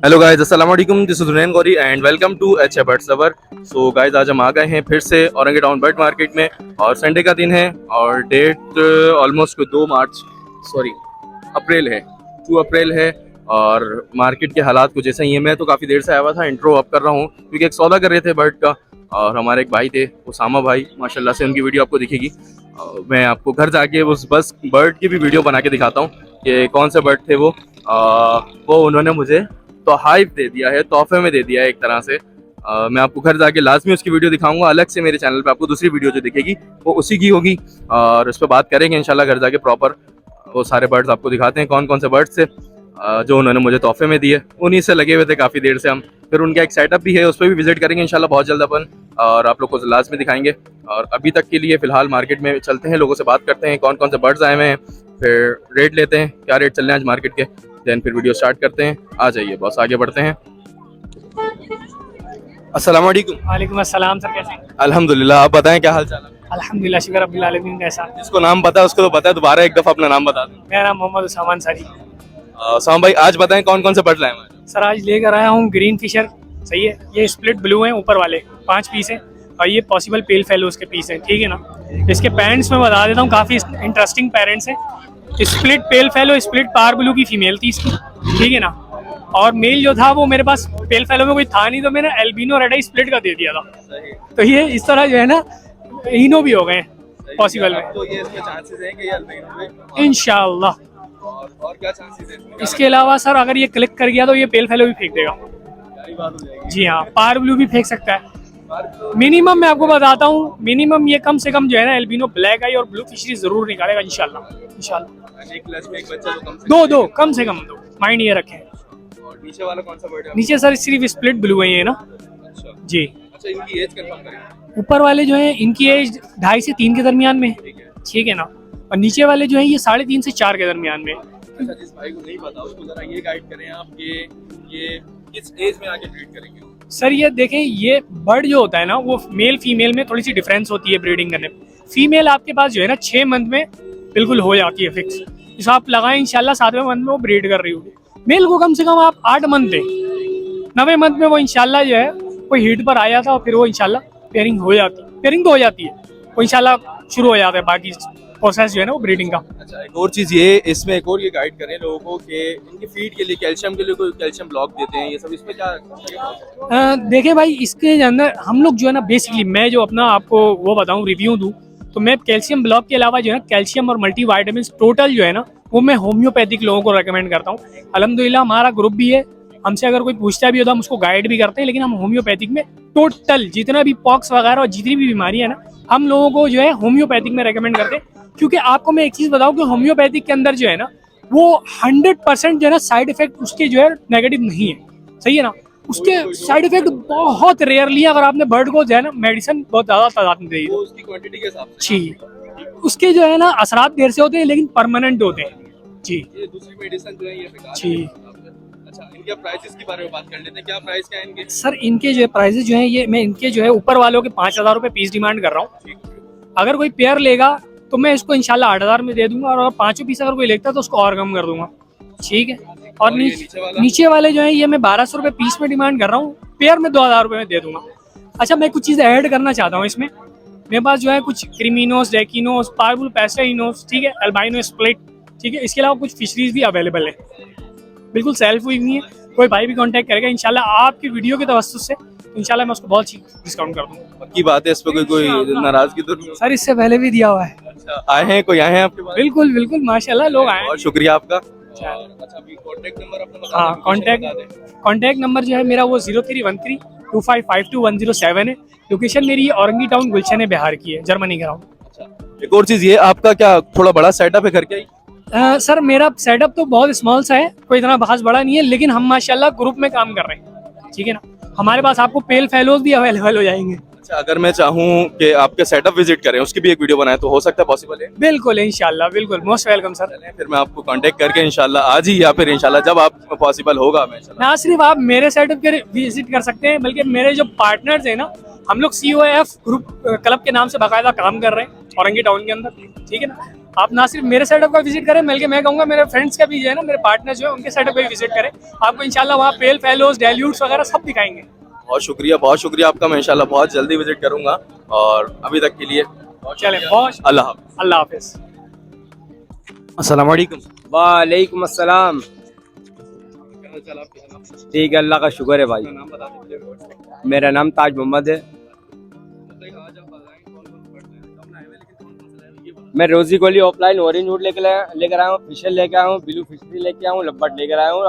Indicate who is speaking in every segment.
Speaker 1: Hello guys, अस्सलाम वालेकुम। This is Hunain Ghauri and welcome to H A birds lover. So guys, आज हम आ गए हैं फिर से औरंगटाउन बर्ड मार्केट में और संडे का दिन है और डेट ऑलमोस्ट 2 मार्च सॉरी अप्रैल है, 2 अप्रैल है। और मार्केट के हालात कुछ ऐसे ही हैं। मैं तो काफ़ी देर से आया हुआ था, इंट्रो अप कर रहा हूँ क्योंकि एक सौदा कर रहे थे बर्ड का। और हमारे एक भाई थे उसामा भाई, माशाल्लाह से उनकी वीडियो आपको दिखेगी। मैं आपको घर जाके उस बस बर्ड की भी वीडियो बना के दिखाता हूँ कि कौन से बर्ड थे वो उन्होंने मुझे तो हाइप दे दिया है, तोहफे में दे दिया है एक तरह से। मैं आपको घर जाके लाजमी उसकी वीडियो दिखाऊंगा। अलग से मेरे चैनल पे आपको दूसरी वीडियो जो दिखेगी वो उसी की होगी और उस पर बात करेंगे इंशाल्लाह घर जाके प्रॉपर। वो सारे बर्ड्स आपको दिखाते हैं कौन कौन से बर्ड्स थे जो उन्होंने मुझे तोहफे में दिए। उन्हीं से लगे हुए थे काफ़ी देर से हम। फिर उनका एक सेटअप भी है, उस पर भी विजिट करेंगे इंशाल्लाह बहुत जल्द अपन और आप लोग को लाजमी दिखाएंगे। और अभी तक के लिए फ़िलहाल मार्केट में चलते हैं, लोगों से बात करते हैं कौन कौन से बर्ड्स आए हुए हैं, फिर रेट लेते हैं क्या रेट चल रहे हैं आज मार्केट के, देन फिर वीडियो स्टार्ट करते हैं। आ जाइए बॉस, आगे बढ़ते हैं। अस्सलाम वालेकुम।
Speaker 2: वालेकुम अस्सलाम सर, कैसे हैं?
Speaker 1: अल्हम्दुलिल्लाह, आप बताएं क्या हाल चाल है?
Speaker 2: अल्हम्दुलिल्लाह, शुक्र रब्बिल आलमीन। कैसा?
Speaker 1: जिसको नाम पता है उसको तो पता है, दोबारा एक दफ़ा अपना नाम बता दें।
Speaker 2: मेरा नाम मोहम्मद उसामान सारी।
Speaker 1: साम भाई, आज बताएं कौन कौन से बर्ड लाए हैं?
Speaker 2: सर आज लेकर आया हूँ ग्रीन फिशर। सही है, ये स्प्लिट ब्लू हैं ऊपर वाले 5 पीस हैं और ये पॉसिबल पेल फेलोज के पीस हैं, ठीक है ना। इसके पेरेंट्स मैं बता देता हूँ, काफ़ी इंटरेस्टिंग पेरेंट्स हैं। स्प्लिट पेल फेलो स्प्लिट पार ब्लू की फीमेल थी इसकी, ठीक है ना। और मेल जो था वो मेरे पास पेल फेलो में कोई था नहीं, तो मैंने एल्बिनो रेड आई स्प्लिट का दे दिया था। तो ये इस तरह जो है ना इनो भी हो गए पॉसिबल में,
Speaker 1: तो ये इसमें चांसेस हैं कि ये अल्बिनो में
Speaker 2: इंशाल्लाह।
Speaker 1: और क्या चांसेस हैं इसमें?
Speaker 2: इसके अलावा सर अगर ये क्लिक कर गया तो ये पेल फेलो भी फेंक देगा।
Speaker 1: सारी बात हो जाएगी।
Speaker 2: जी हाँ, पार ब्लू भी फेंक सकता है। मिनिमम मैं आपको बताता हूँ, मिनिमम ये कम से कम जो है ना एल्बिनो ब्लैक आई और ब्लू फिशरी जरूर निकालेगा इंशाल्लाह। इंशाल्लाह
Speaker 1: एक क्लच में एक बच्चा तो कम से
Speaker 2: दो कम से कम दो, माइंड ये रखें।
Speaker 1: और नीचे वाला कौन सा बर्ड है?
Speaker 2: नीचे सर सिर्फ स्प्लिट ब्लू है ये ना।
Speaker 1: अच्छा
Speaker 2: जी,
Speaker 1: अच्छा, इनकी एज कंफर्म करें।
Speaker 2: ऊपर वाले जो है इनकी एज 2.5 से 3 के दरमियान में, ठीक है ना। और नीचे वाले जो है ये 3.5 से 4 के दरमियान में।
Speaker 1: अच्छा, जिस भाई को नहीं पता उसको जरा ये गाइड करें आप कि ये किस एज में आके ब्रीड करेंगे?
Speaker 2: सर ये देखें, ये बर्ड जो होता है ना वो मेल फीमेल में थोड़ी सी डिफरेंस होती है ब्रीडिंग करने में। फीमेल आपके पास जो है ना 6 मंथ में बिल्कुल हो जाती है फिक्स। इस आप लगाएं इंशाल्लाह 7वें मंथ में वो ब्रीड कर रही होगी। मेल को कम से कम आप 8 मंथ दें, 9वें मंथ में वो इंशाल्लाह जो है कोई हीट पर आ जाता है और फिर वो इंशाल्लाह पेयरिंग हो जाती है। पेयरिंग तो हो जाती है, वो इंशाल्लाह शुरू हो जाता है बाकी प्रोसेस जो है ना वो ब्रीडिंग का।
Speaker 1: अच्छा, एक और चीज़ ये इसमें एक और ये गाइड करें लोगों को कि इनकी फीड के लिए कैल्शियम के लिए कोई कैल्शियम ब्लॉक देते हैं, ये सब इस पे क्या?
Speaker 2: देखें भाई, इसके अंदर हम लोग जो है ना बेसिकली मैं जो अपना आपको वो बताऊं रिव्यू दूं तो मैं कैल्शियम ब्लॉक के अलावा जो है कैल्शियम और मल्टीविटामिन टोटल जो है ना वो मैं होम्योपैथिक लोगों को रेकमेंड करता हूँ। अल्हम्दुलिल्लाह हमारा ग्रुप भी है, हमसे अगर कोई पूछता भी होता हम उसको गाइड भी करते हैं, लेकिन हम होम्योपैथिक में टोटल जितना भी पॉक्स वगैरह और जितनी भी बीमारी है ना हम लोगों को जो है होम्योपैथिक में रेकमेंड करते हैं। क्योंकि आपको मैं एक चीज़ बताऊं कि होम्योपैथिक के अंदर जो है ना वो 100% जो है ना साइड इफेक्ट उसके जो है नेगेटिव नहीं है, सही है ना। उसके साइड इफेक्ट बहुत रेयरली, अगर आपने बर्ड को जो है ना मेडिसिन बहुत ज़्यादा तादाद में दी है
Speaker 1: उसकी क्वांटिटी के हिसाब से
Speaker 2: जी, उसके जो है ना असरात देर से होते हैं लेकिन परमानेंट होते हैं जी।
Speaker 1: ये दूसरी मेडिसिन जो है ये बेकार
Speaker 2: जी।
Speaker 1: है। अच्छा, इनके प्राइसेस के बारे में बात कर लेते हैं। क्या प्राइस क्या है इनके?
Speaker 2: सर इनके जो है प्राइजेस जो है ये मैं इनके जो है ऊपर वालों के 5,000 रुपये पीस डिमांड कर रहा हूँ। अगर कोई पेयर लेगा तो मैं इसको इंशाल्लाह 8,000 में दे दूंगा, और अगर 5 पीस अगर कोई लेता है तो उसको और कम कर दूंगा, ठीक है। और नीचे वाले जो है ये मैं 1,200 रुपये पीस में डिमांड कर रहा हूँ, पेयर में 2,000 रुपये में दे दूंगा। अच्छा, मैं कुछ चीज़ें ऐड करना चाहता हूँ इसमें। मेरे पास जो है कुछ क्रीमिनोस, डेकिनोस, पार्बुल पैस्टाइनोस, ठीक है, अल्बाइनो स्प्लिट, ठीक है। इसके अलावा कुछ फिशरीज भी अवेलेबल है, बिल्कुल सेल्फ हुई नहीं है। कोई भाई भी कांटेक्ट करेगा इंशाल्लाह आपकी वीडियो के तवस्सुस से इंशाल्लाह मैं उसको बहुत चीज डिस्काउंट कर दूंगा।
Speaker 1: पक्की बात है, इस पे कोई नाराजगी तो नहीं?
Speaker 2: सर इससे पहले भी दिया हुआ है।
Speaker 1: अच्छा, आए हैं कोई आए हैं आपके पास?
Speaker 2: बिल्कुल बिल्कुल माशाल्लाह लोग आए हैं।
Speaker 1: बहुत शुक्रिया आपका।
Speaker 2: अच्छा,
Speaker 1: अभी कॉन्टैक्ट नंबर अपना बता
Speaker 2: हाँ
Speaker 1: दें।
Speaker 2: कॉन्टैक्ट नंबर जो है मेरा वो 03132552 है। लोकेशन मेरी औरंगी टाउन गुलशन बिहार की है, जर्मनी का हूँ।
Speaker 1: अच्छा, एक और चीज़ ये आपका क्या थोड़ा बड़ा सेटअप है घर के?
Speaker 2: सर मेरा सेटअप तो बहुत स्मॉल सा है, कोई इतना खास बड़ा नहीं है, लेकिन हम माशाल्लाह ग्रुप में काम कर रहे हैं, ठीक है ना। हमारे पास आपको पेल फेलोज भी अवेलेबल हो जाएंगे।
Speaker 1: अच्छा, अगर मैं चाहूँ कि आपके सेटअप विजिट करें उसकी भी एक वीडियो बनाए तो हो सकता है? पॉसिबल है?
Speaker 2: बिल्कुल इंशाल्लाह, बिल्कुल मोस्ट वेलकम सर।
Speaker 1: फिर मैं आपको कांटेक्ट करके इंशाल्लाह आज ही या फिर इंशाल्लाह जब आप पॉसिबल होगा मैं
Speaker 2: ना सिर्फ आप मेरे सेटअप के विजिट कर सकते हैं, बल्कि मेरे जो पार्टनर्स हैं ना, हम लोग COF ग्रुप क्लब के नाम से बाकायदा काम कर रहे हैं औरंगी टाउन के अंदर, ठीक है ना। आप ना सिर्फ मेरे सेटअप का विजिट करें, बल्कि मैं कहूँगा मेरे फ्रेंड्स का भी जो है ना, मेरे पार्टनर जो है उनके सेटअप का भी विजिट करें। आपको इंशाल्लाह वहाँ पेल फेलोज डेल्यूट्स वगैरह सब दिखाएंगे।
Speaker 1: बहुत शुक्रिया आपका। मैं इंशाल्लाह बहुत जल्दी विजिट करूंगा और अभी तक के लिए
Speaker 2: चलें, बहुत
Speaker 1: अल्लाह हाफ़िज़।
Speaker 2: अल्लाह हाफिज़।
Speaker 1: अस्सलाम वालेकुम।
Speaker 3: वालेकुम अस्सलाम। ठीक है, अल्लाह का शुक्र है भाई।
Speaker 1: नाम बता दीजिए।
Speaker 3: मेरा नाम ताज मोहम्मद है। मैं रोजी गोली ऑफलाइन ऑरेंज वुड लेकर आया हूँ, फिशर लेकर आया हूँ, ब्लू फिशरी लेकर आया हूँ, लब्बट लेकर आया हूँ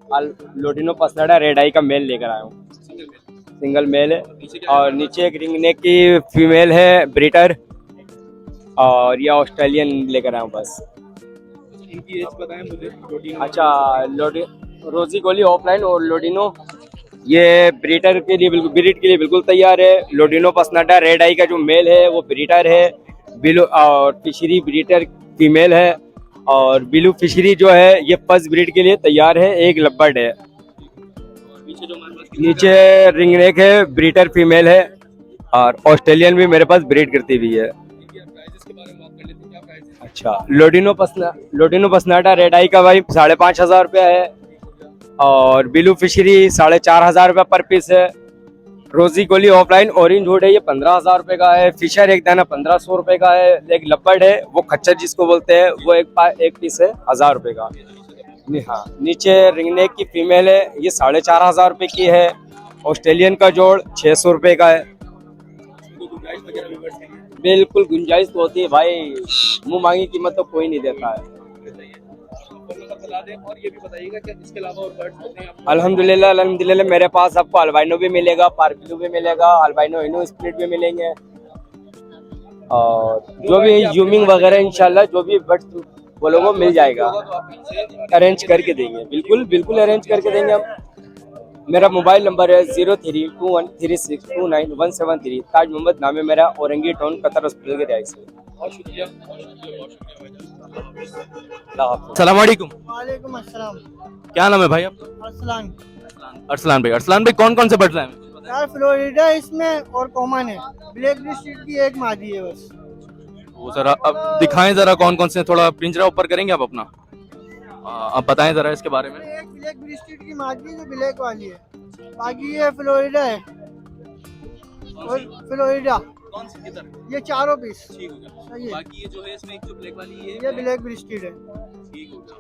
Speaker 3: और लोटिनो पसनाडा रेड आई का मेल लेकर आया हूँ। सिंगल मेल है और नीचे एक रिंग नेक की फीमेल है ब्रीटर और ये ऑस्ट्रेलियन लेकर आया हूँ बस।
Speaker 1: इनकी एज बताएं मुझे।
Speaker 3: अच्छा, रोजी गोली ऑफलाइन और लोडिनो ये ब्रीटर के लिए बिल्कुल, ब्रीड के लिए बिल्कुल तैयार है। लोडिनो पसनाटा रेड आई का जो मेल है वो ब्रीटर है, बिलू और फिशरी ब्रीटर फीमेल है और बिलू फिशरी जो है ये फर्स्ट ब्रीड के लिए तैयार है। एक लब्बर्ड है। नीचे रिंग नेक है, ब्रीटर फीमेल है और ऑस्ट्रेलियन भी मेरे पास ब्रीड करती हुई है। अच्छा, लोडिनो पसनाटा रेड आई का भाई 5,500 रुपया है और बिलू फिशरी 4,500 रुपया पर पीस है। रोजी गोली ऑफलाइन ऑरेंज वुड है, ये 15,000 रुपये का है। फिशर एक दाना 1,500 रुपये का है। एक लब्बर्ड है वो खच्चर जिसको बोलते हैं, वो एक पीस है 1,000 रुपये का। हाँ, नीचे रिंगनेक की फीमेल है, ये 4,500 रुपये की है। ऑस्ट्रेलियन का जोड़ 600 रुपये का है। बिल्कुल गुंजाइश तो होती है भाई, मुंह मांगी कीमत तो कोई नहीं देता है।
Speaker 1: और ये भी बताइएगा कि इसके अलावा और बर्ड्स होते हैं?
Speaker 3: अल्हम्दुलिल्लाह मेरे पास आपको अल्बाइनो भी मिलेगा, पार्किलो भी मिलेगा, अल्बाइनो इनो स्प्लिट भी मिलेंगे और जो भी यूमिंग वगैरह इंशाल्लाह जो भी बर्ड्स बोलोगे वो मिल जाएगा। अरेंज करके देंगे, बिल्कुल अरेंज करके देंगे हम। मेरा मोबाइल नंबर है 032136297173। ताज मोहम्मद नाम है मेरा, औरंगी टाउन कतर हॉस्पिटल के रिहायश से।
Speaker 1: बहुत शुक्रिया। अस्सलाम वालेकुम।
Speaker 4: वालेकुम अस्सलाम।
Speaker 1: क्या नाम है भाई आपका?
Speaker 4: अरसलान।
Speaker 1: अरसलान भाई कौन कौन से बर्ड्स लाए हैं?
Speaker 4: यार फ्लोरिडा इसमें और कॉमन है, ब्लैक लिस्टेड की एक मादी है बस।
Speaker 1: वो जरा अब दिखाएं जरा कौन कौन से, थोड़ा पिंजरा ऊपर करेंगे आप अपना, अब बताएं जरा इसके बारे में।
Speaker 4: एक ब्लैक लिस्टेड की मादी है जो ब्लैक वाली है, बाकी ये फ्लोरिडा है और फ्लोरिडा
Speaker 1: कौन सी किधर?
Speaker 4: ये चारों पीस
Speaker 1: ठीक हो गया।
Speaker 4: सही है।
Speaker 1: बाकी ये जो है इसमें एक जो ब्लैक वाली
Speaker 4: ये ब्लैक लिस्टेड है।
Speaker 1: ठीक हो गया।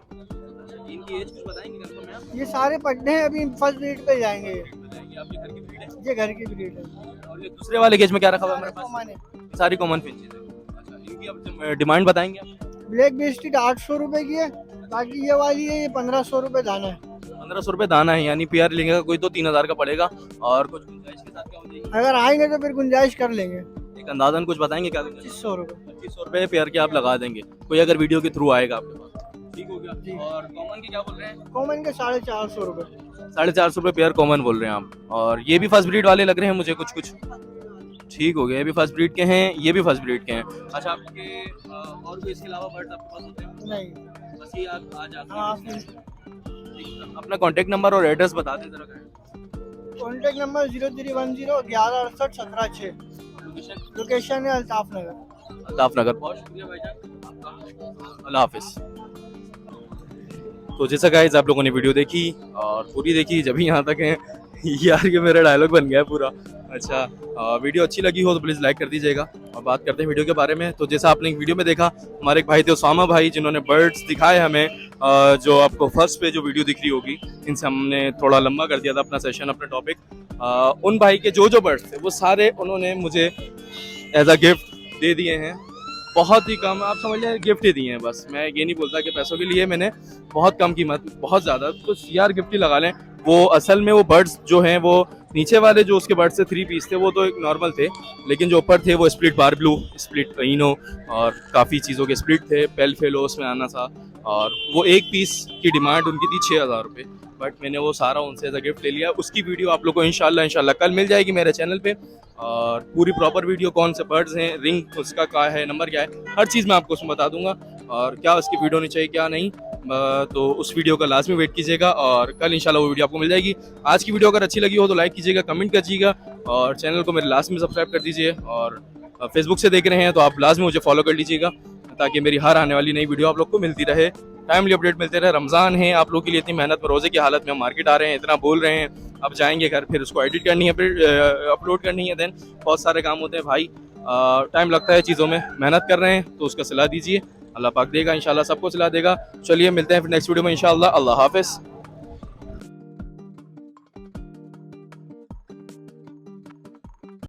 Speaker 1: इनकी एज कुछ बताएंगे कंफर्म है आप?
Speaker 4: ये सारे पट्टे हैं, अभी फर्स्ट ब्रीड पे जाएंगे। ये
Speaker 1: बताएंगे आपके घर की ब्रीड है?
Speaker 4: ये घर की ब्रीड है।
Speaker 1: और ये दूसरे वाले केज में क्या रखा हुआ है मेरे पास?
Speaker 4: कॉमन है।
Speaker 1: सारी कॉमन फिंचेस है। अच्छा, इनकी अब डिमांड बताएंगे आप?
Speaker 4: ब्लैक लिस्टेड 800 रुपए की है, बाकी ये वाली है ये 1,500 रुपए दाना है।
Speaker 1: 1,500 रुपये दाना है, यानी पीआर लेंगे कोई तो 3,000 का पड़ेगा। और कुछ गुंजाइश के साथ क्या हो जाएगी?
Speaker 4: अगर आएंगे तो फिर गुंजाइश कर लेंगे।
Speaker 1: एक अंदाजन कुछ बताएंगे क्या?
Speaker 4: 2500 रुपए।
Speaker 1: 2500 रुपये पेयर के आप लगा देंगे, कोई अगर वीडियो के थ्रू आएगा आपके पास। ठीक हो गया। और कॉमन के क्या बोल रहे हैं?
Speaker 4: कॉमन के 450 रुपए।
Speaker 1: 450 रुपये पेयर कॉमन बोल रहे हैं आप। और ये भी फर्स्ट ब्रीड वाले लग रहे हैं मुझे कुछ। ठीक हो गया, ये भी फर्स्ट ब्रीड के हैं, ये भी फर्स्ट ब्रीड के हैं। अच्छा, आपके और कोई इसके अलावा बर्ड्स आपके पास होते हैं?
Speaker 4: नहीं।
Speaker 1: बस ये आज आते
Speaker 4: हाँ,
Speaker 1: हैं। अपना कांटेक्ट नंबर और एड्रेस बता दें जरा।
Speaker 4: Contact number 0310 1168 17 6। लोकेशन है अल्ताफ नगर।
Speaker 1: अल्ताफ नगर। बहुत शुक्रिया भाईजान, अल्लाह हाफिज़। तो जैसा गाइस आप लोगों ने वीडियो देखी और पूरी देखी, जब ही यहाँ तक है यार ये मेरा डायलॉग बन गया है पूरा। अच्छा, वीडियो अच्छी लगी हो तो प्लीज़ लाइक कर दीजिएगा। और बात करते हैं वीडियो के बारे में। तो जैसा आपने एक वीडियो में देखा, हमारे एक भाई थे उसामा भाई, जिन्होंने बर्ड्स दिखाए हमें, जो आपको फर्स्ट पे जो वीडियो दिख रही होगी, इनसे हमने थोड़ा लंबा कर दिया था अपना सेशन, अपना टॉपिक। उन भाई के जो बर्ड्स थे वो सारे उन्होंने मुझे एज अ गिफ्ट दे दिए हैं। बहुत ही कम, आप समझ लें गिफ्ट ही दिए हैं बस। मैं ये नहीं बोलता कि पैसों के लिए, मैंने बहुत कम कीमत, बहुत ज़्यादा कुछ यार गिफ्ट ही लगा लें। वो असल में वो बर्ड्स जो हैं, वो नीचे वाले जो उसके बर्ड्स थे 3 पीस थे, वो तो एक नॉर्मल थे, लेकिन जो ऊपर थे वो स्प्लिट बार ब्लू, स्प्लिट इनो और काफ़ी चीज़ों के स्प्लिट थे। पेल फेलोस में आना था और वो एक पीस की डिमांड उनकी थी 6,000 रुपये, बट मैंने वो सारा उनसे एज अ गिफ्ट ले लिया। उसकी वीडियो आप लोग को इंशाल्लाह कल मिल जाएगी मेरे चैनल पे। और पूरी प्रॉपर वीडियो, कौन से बर्ड्स हैं, रिंग उसका क्या है, नंबर क्या है, हर चीज़ मैं आपको उसमें बता दूंगा। और क्या उसकी वीडियो होनी चाहिए क्या नहीं, तो उस वीडियो का लाजमी वेट कीजिएगा और कल इंशाल्लाह वो वीडियो आपको मिल जाएगी। आज की वीडियो अगर अच्छी लगी हो तो लाइक कीजिएगा, कमेंट कीजिएगा और चैनल को मेरे लाजमी सब्सक्राइब कर दीजिए। और फेसबुक से देख रहे हैं तो आप लाजमी मुझे फॉलो कर लीजिएगा। ताकि मेरी हर आने वाली नई वीडियो आप लोग को मिलती रहे, टाइमली अपडेट मिलते रहे। रमज़ान है, आप लोग के लिए इतनी मेहनत में रोज़े की हालत में हम मार्केट आ रहे हैं, इतना बोल रहे हैं, अब जाएंगे घर, फिर उसको एडिट करनी है, फिर अपलोड करनी है, देन बहुत सारे काम होते हैं भाई, टाइम लगता है चीज़ों में, मेहनत कर रहे हैं तो उसका सिला दीजिए, अल्लाह पाक देगा इंशाल्लाह, सबको सिला देगा। चलिए मिलते हैं फिर नेक्स्ट वीडियो में इंशाल्लाह। अल्लाह हाफिज़।